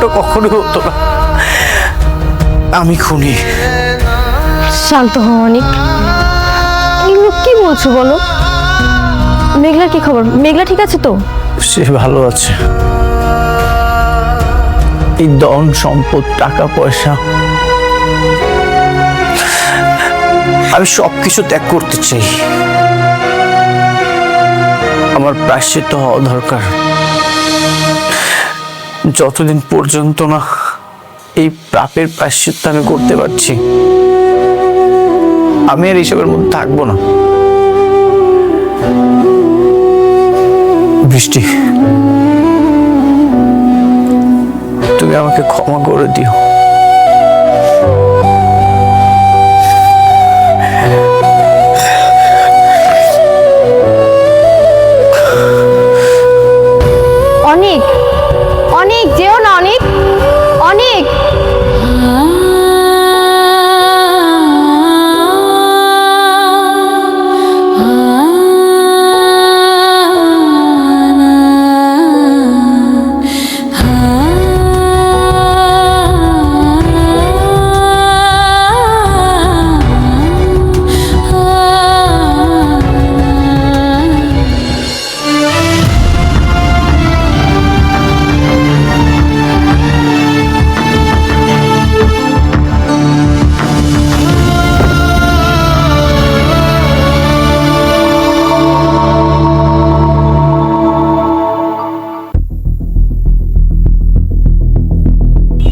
এমনটা কখনোই হতো না। আমি খুনি। শান্ত হও অনেক। এগুলো কি বলছো বলো? মেঘলার কি খবর? মেঘলা ঠিক আছে তো? সে ভালো আছে। এই ধন সম্পদ টাকা পয়সা আমি সবকিছু ত্যাগ করতে চাই। আমার প্রায়শ্চিত্ত হওয়া দরকার। যতদিন পর্যন্ত না এই পাপের প্রায়শ্চিত্ত আমি করতে পারছি, আমি আর এইসবের মধ্যে থাকবো না। বৃষ্টি, তুমি আমাকে ক্ষমা করে দিও। অনেক অনেক যেও না, অনেক অনেক।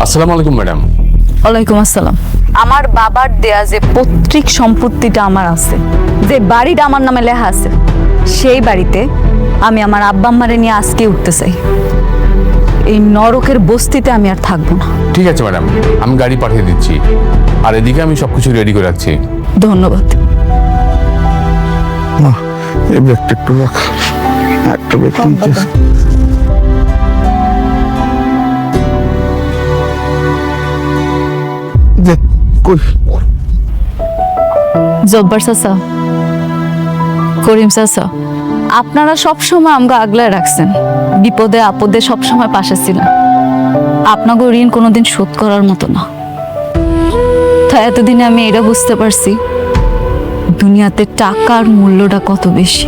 আসসালামু আলাইকুম ম্যাডাম। ওয়ালাইকুম আসসালাম। আমার বাবার দেয়া যে পৈতৃক সম্পত্তিটা আমার আছে, যে বাড়িটা আমার নামে লেখা আছে, সেই বাড়িতে আমি আমার আব্বা আম্মারে নিয়ে আজকে উঠতে চাই। এই নরকের বস্তিতে আমি আর থাকবো না। ঠিক আছে ম্যাডাম, আমি গাড়ি পাঠিয়ে দিচ্ছি, আর এদিকে আমি সবকিছু রেডি করে রাখছি। ধন্যবাদ। এই ব্যাগটা একটু রাখ, একটা ব্যাগ নিতে। জব্বার চাচা, করিম চাচা, আপনারা সবসময় আমাকে আগলায় রাখছেন, বিপদে আপদে সবসময় পাশে ছিলেন। আপনাকে ঋণ কোনোদিন শোধ করার মতো না। তাই এতদিনে আমি এটা বুঝতে পারছি দুনিয়াতে টাকার মূল্যটা কত বেশি।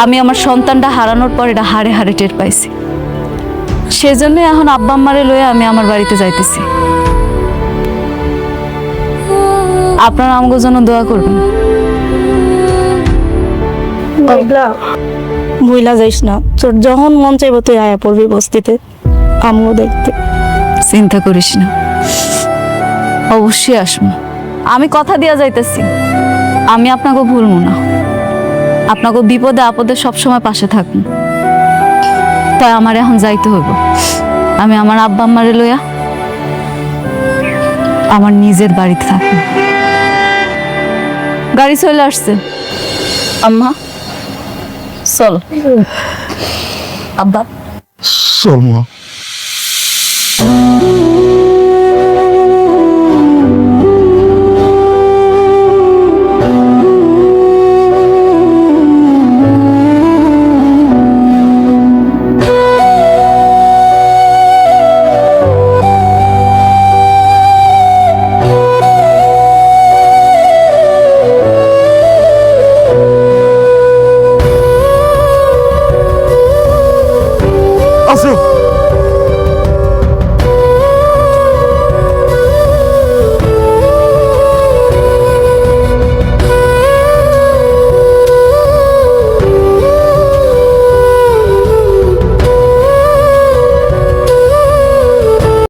আমি আমার সন্তানটা হারানোর পর এটা হারে হারে টের পাইছি। সেজন্য এখন আব্বা আম্মারে লয়ে আমি আমার বাড়িতে যাইতেছি। আপনারা আমাকে জন্য দোয়া করবেন। মেঘলা, ভুইলা যাইস না, তোর যখন মন চাইব তুই আয়া পড়বি বস্তিতে আমিও দেখতে। চিন্তা করিস না, অবশ্যই আসবো। আমি কথা দিয়া যাইতেছি, আমি আপনাকে ভুলবো না। আপনাকে বিপদে আপদে সবসময় পাশে থাকবো। তাই আমার এখন যাইতে হইব। আমি আমার আব্বা আম্মারে লইয়া আমার নিজের বাড়িতে থাকবো। গাড়ি চলে আসছে। আম্মা চল। আব্বা চল মা।